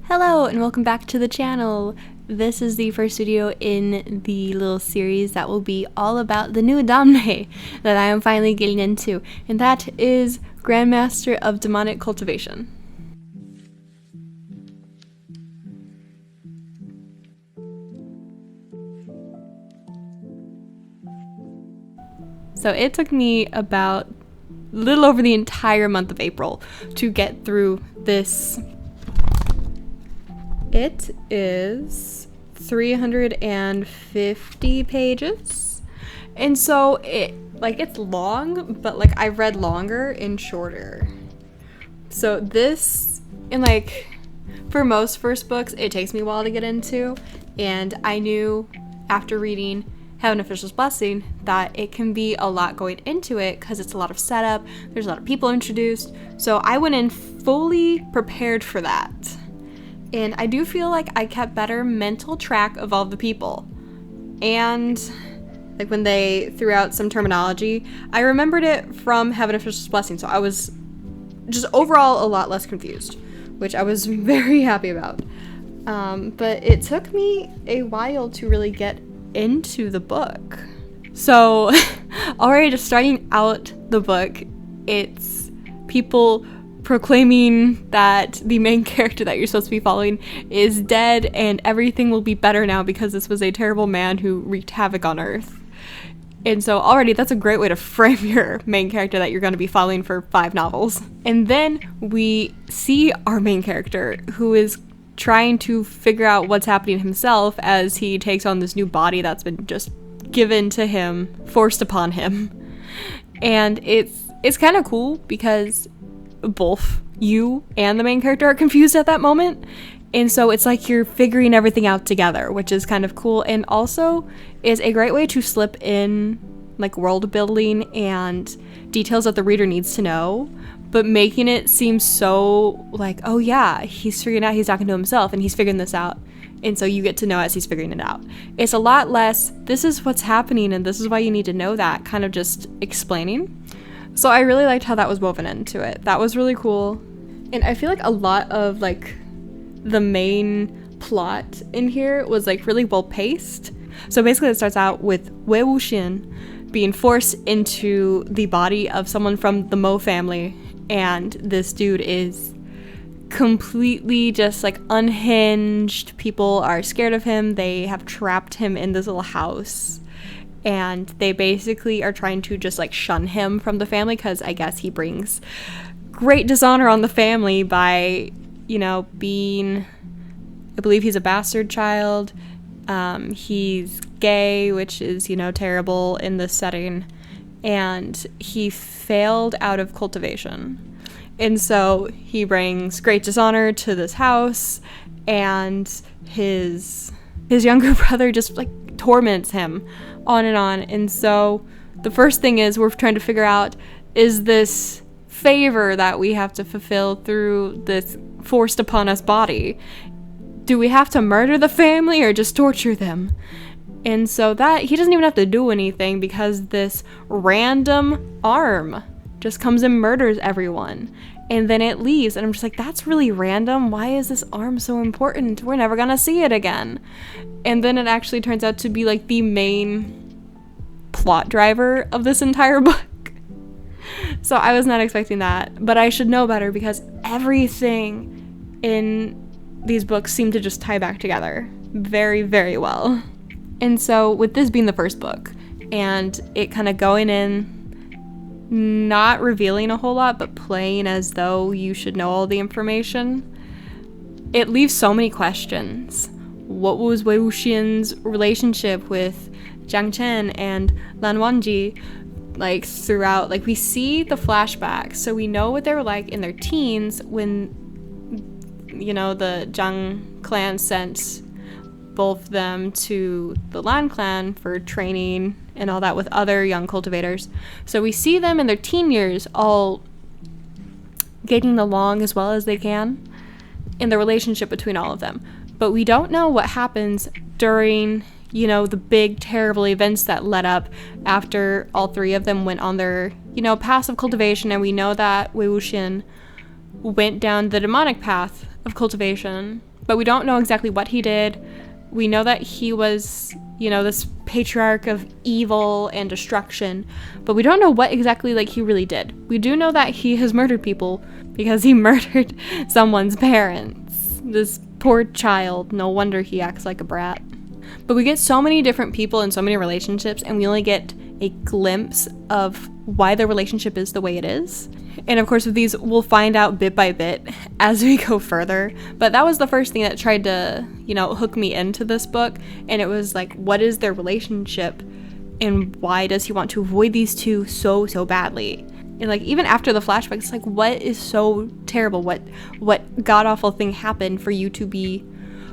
Hello and welcome back to the channel. This is the first video in the little series that will be all about the new danmei that I am finally getting into, and that is Grandmaster of Demonic Cultivation. So it took me about a little over the entire month of April to get through this. It is 350 pages, and so it's long, but I read longer and shorter. So this, and for most first books, it takes me a while to get into, and I knew after reading Have an Official's Blessing that it can be a lot going into it because it's a lot of setup, there's a lot of people introduced, so I went in fully prepared for that. And I do feel like I kept better mental track of all the people. And when they threw out some terminology, I remembered it from Have an Official's Blessing, so I was just overall a lot less confused, which I was very happy about. But it took me a while to really get into the book. So already just starting out the book, it's people proclaiming that the main character that you're supposed to be following is dead and everything will be better now because this was a terrible man who wreaked havoc on Earth. And so already that's a great way to frame your main character that you're going to be following for 5 novels. And then we see our main character who is trying to figure out what's happening himself as he takes on this new body that's been just given to him, forced upon him. And it's kind of cool because both you and the main character are confused at that moment, and so it's like you're figuring everything out together, which is kind of cool, and also is a great way to slip in world building and details that the reader needs to know, but making it seem so oh yeah, he's figuring out, he's talking to himself and he's figuring this out, and so you get to know as he's figuring it out. It's a lot less, this is what's happening and this is why you need to know that, kind of just explaining. So I really liked how that was woven into it. That was really cool. And I feel like a lot of the main plot in here was really well paced. So basically it starts out with Wei Wuxian being forced into the body of someone from the Mo family, and this dude is completely just unhinged. People are scared of him. They have trapped him in this little house. And they basically are trying to just shun him from the family because I guess he brings great dishonor on the family by, being, I believe he's a bastard child. He's gay, which is, terrible in this setting. And he failed out of cultivation. And so he brings great dishonor to this house, and his younger brother just torments him on and on. And so the first thing is we're trying to figure out, is this favor that we have to fulfill through this forced upon us body, do we have to murder the family or just torture them? And so that he doesn't even have to do anything because this random arm just comes and murders everyone, and then it leaves, and I'm just that's really random. Why is this arm so important? We're never gonna see it again. And then it actually turns out to be the main plot driver of this entire book. So I was not expecting that, but I should know better because everything in these books seem to just tie back together very, very well. And so with this being the first book and it kind of going in, not revealing a whole lot, but playing as though you should know all the information, it leaves so many questions. What was Wei Wuxian's relationship with Jiang Chen and Lan Wangji throughout? We see the flashbacks, so we know what they were in their teens when, the Zhang clan sent both of them to the Lan clan for training and all that with other young cultivators. So we see them in their teen years all getting along as well as they can in the relationship between all of them. But we don't know what happens during, the big terrible events that led up after all 3 of them went on their, passive cultivation. And we know that Wei Wuxian went down the demonic path of cultivation but we don't know exactly what he did. We know that he was, you know, this patriarch of evil and destruction, but we don't know what exactly like he really did. We do know that he has murdered people because he murdered someone's parents. This poor child, no wonder he acts like a brat. But we get so many different people and so many relationships, and we only get a glimpse of why their relationship is the way it is. And of course with these, we'll find out bit by bit as we go further. But that was the first thing that tried to, you know, hook me into this book. And it was like, what is their relationship? And why does he want to avoid these two so badly? And like, even after the flashback, it's like, what is so terrible? What god-awful thing happened for you to be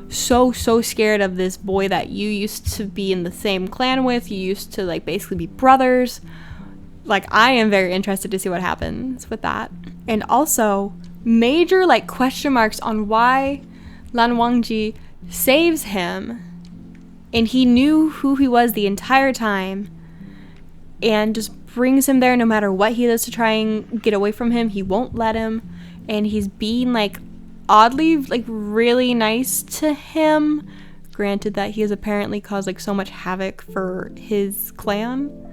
so scared of this boy that you used to be in the same clan with? You used to like basically be brothers. Like, I am very interested to see what happens with that. And also major like question marks on why Lan Wangji saves him, and he knew who he was the entire time and just brings him there no matter what he does to try and get away from him. He won't let him, and he's being like oddly like really nice to him, granted that he has apparently caused like so much havoc for his clan.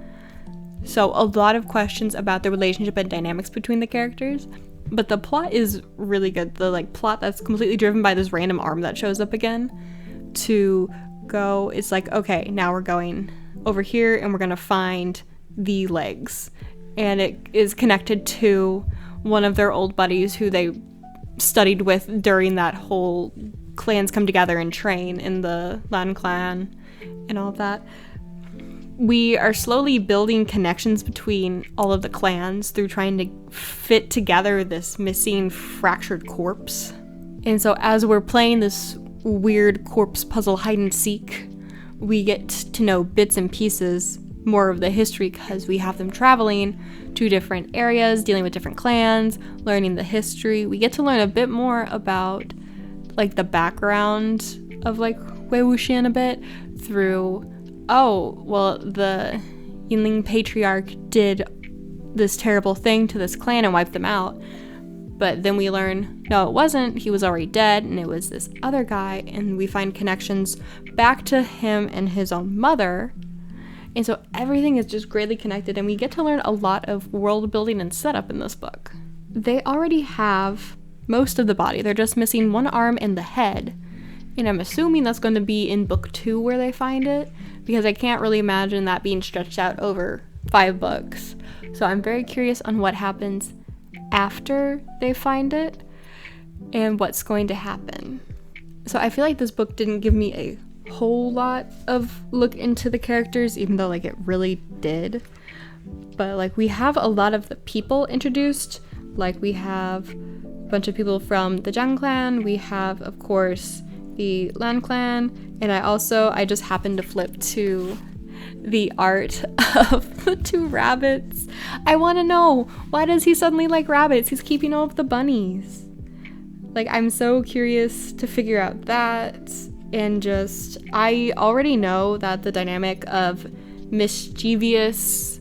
So a lot of questions about the relationship and dynamics between the characters, but the plot is really good. The like plot that's completely driven by this random arm that shows up again to go, it's like, okay, now we're going over here and we're gonna find the legs, and it is connected to one of their old buddies who they studied with during that whole clans come together and train in the Lan clan and all of that. We are slowly building connections between all of the clans through trying to fit together this missing fractured corpse. And so as we're playing this weird corpse puzzle hide and seek, we get to know bits and pieces more of the history because we have them traveling to different areas, dealing with different clans, learning the history. We get to learn a bit more about like the background of like Wei Wuxian a bit through, oh, well, the Yinling patriarch did this terrible thing to this clan and wiped them out. But then we learn, no, it wasn't. He was already dead, and it was this other guy, and we find connections back to him and his own mother. And so everything is just greatly connected, and we get to learn a lot of world building and setup in this book. They already have most of the body. They're just missing one arm and the head. And I'm assuming that's going to be in book 2 where they find it, because I can't really imagine that being stretched out over 5 books. So I'm very curious on what happens after they find it and what's going to happen. So I feel like this book didn't give me a whole lot of look into the characters, even though like it really did. But like we have a lot of the people introduced. Like we have a bunch of people from the Zhang clan. We have, of course, the Lan clan. And I just happened to flip to the art of the 2 rabbits. I want to know, why does he suddenly like rabbits? He's keeping all of the bunnies. Like, I'm so curious to figure out that. And just, I already know that the dynamic of mischievous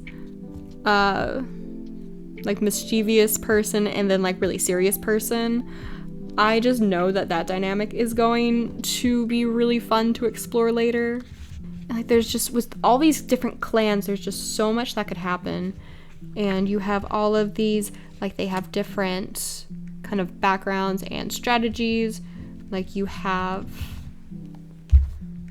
person and then like really serious person, I just know that dynamic is going to be really fun to explore later. Like, there's just, with all these different clans, there's just so much that could happen. And you have all of these, like, they have different kind of backgrounds and strategies. Like, you have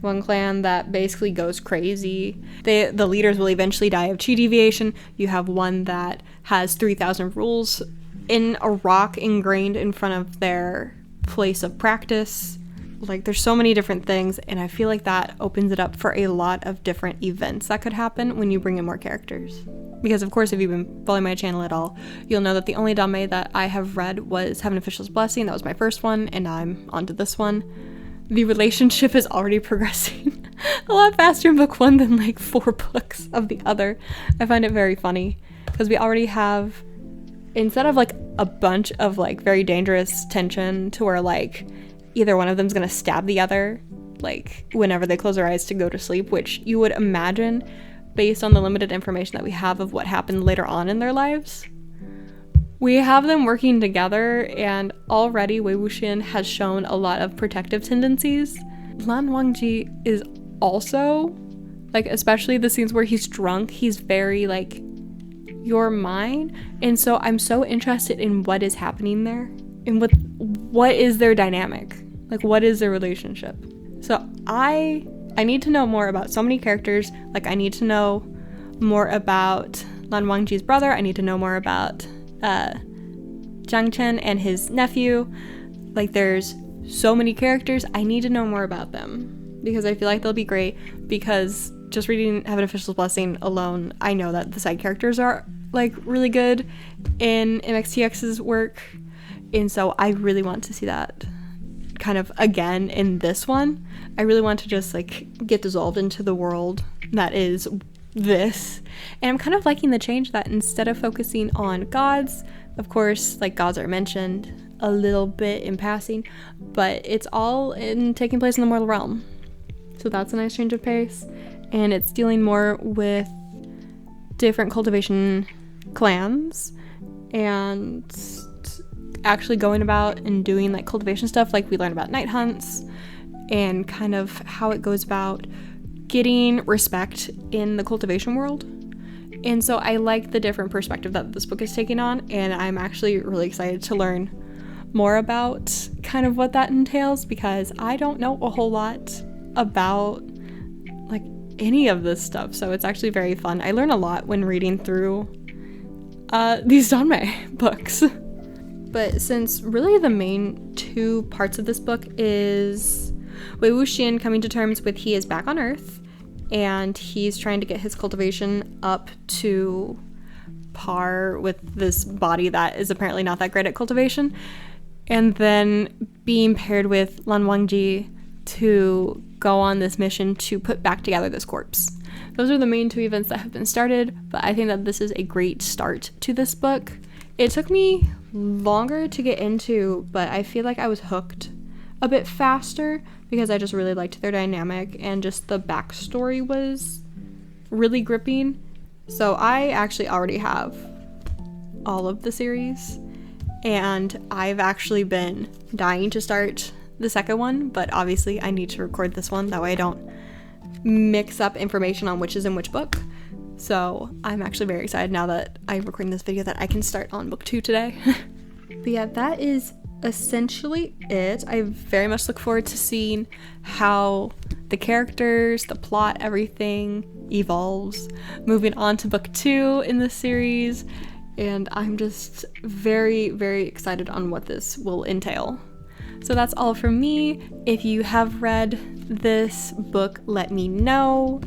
one clan that basically goes crazy. The leaders will eventually die of chi deviation. You have one that has 3,000 rules in a rock ingrained in front of their place of practice. Like, there's so many different things, and I feel like that opens it up for a lot of different events that could happen when you bring in more characters. Because, of course, if you've been following my channel at all, you'll know that the only danmei that I have read was Heaven Official's Blessing. That was my first one, and now I'm on to this one. The relationship is already progressing a lot faster in book 1 than, like, 4 books of the other. I find it very funny, because we already have, instead of, like, a bunch of, like, very dangerous tension to where, like, either one of them's gonna stab the other, like, whenever they close their eyes to go to sleep, which you would imagine based on the limited information that we have of what happened later on in their lives. We have them working together, and already Wei Wuxian has shown a lot of protective tendencies. Lan Wangji is also, like, especially the scenes where he's drunk, he's very like, you're mine. And so I'm so interested in what is happening there and what is their dynamic, like what is their relationship. So I need to know more about so many characters. Like, I need to know more about Lan Wangji's brother. I need to know more about Jiang Chen and his nephew. Like, there's so many characters. I need to know more about them because I feel like they'll be great, because just reading Heaven Official's Blessing alone, I know that the side characters are like really good in MXTX's work, and so I really want to see that kind of again in this one. I really want to just like get dissolved into the world that is this, and I'm kind of liking the change that instead of focusing on gods, of course, like, gods are mentioned a little bit in passing, but it's all in taking place in the mortal realm. So that's a nice change of pace, and it's dealing more with different cultivation clans and actually going about and doing like cultivation stuff. Like, we learn about night hunts and kind of how it goes about getting respect in the cultivation world. And so I like the different perspective that this book is taking on, and I'm actually really excited to learn more about kind of what that entails, because I don't know a whole lot about like any of this stuff. So it's actually very fun. I learn a lot when reading through these danmei books. But since really the main two parts of this book is Wei Wuxian coming to terms with he is back on Earth, and he's trying to get his cultivation up to par with this body that is apparently not that great at cultivation, and then being paired with Lan Wangji to go on this mission to put back together this corpse. Those are the main two events that have been started, but I think that this is a great start to this book. It took me longer to get into, but I feel like I was hooked a bit faster because I just really liked their dynamic, and just the backstory was really gripping. So I actually already have all of the series, and I've actually been dying to start the second one, but obviously I need to record this one, that way I don't mix up information on which is in which book. So I'm actually very excited now that I'm recording this video that I can start on book 2 today. But yeah, that is essentially it. I very much look forward to seeing how the characters, the plot, everything evolves moving on to book 2 in this series, and I'm just very, very excited on what this will entail. So that's all from me. If you have read this book, let me know.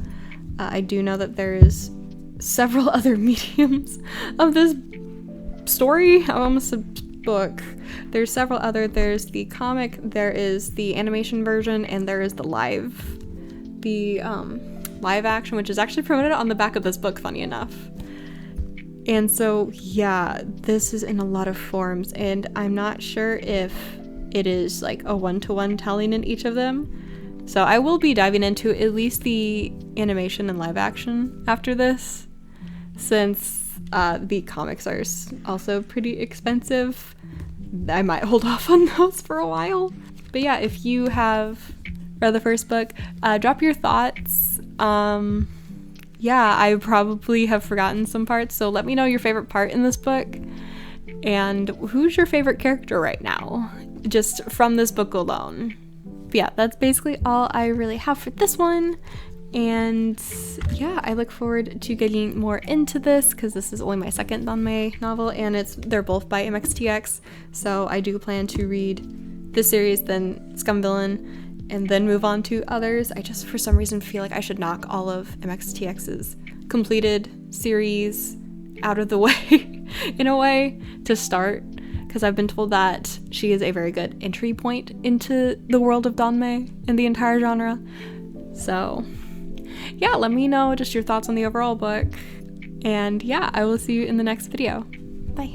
I do know that there's several other mediums of this story. I almost said book. There's several other. There's the comic, there is the animation version, and there is the live action, which is actually promoted on the back of this book, funny enough. And so yeah, this is in a lot of forms, and I'm not sure if it is like a one-to-one telling in each of them. So I will be diving into at least the animation and live action after this, since the comics are also pretty expensive. I might hold off on those for a while. But yeah, if you have read the first book, drop your thoughts. Yeah, I probably have forgotten some parts, so let me know your favorite part in this book, and who's your favorite character right now, just from this book alone. But yeah, that's basically all I really have for this one. And yeah, I look forward to getting more into this, because this is only my second danmei novel, and they're both by MXTX, so I do plan to read this series, then Scum Villain, and then move on to others. I just, for some reason, feel like I should knock all of MXTX's completed series out of the way, in a way, to start, because I've been told that she is a very good entry point into the world of danmei and the entire genre. So yeah, let me know just your thoughts on the overall book, and yeah, I will see you in the next video. Bye.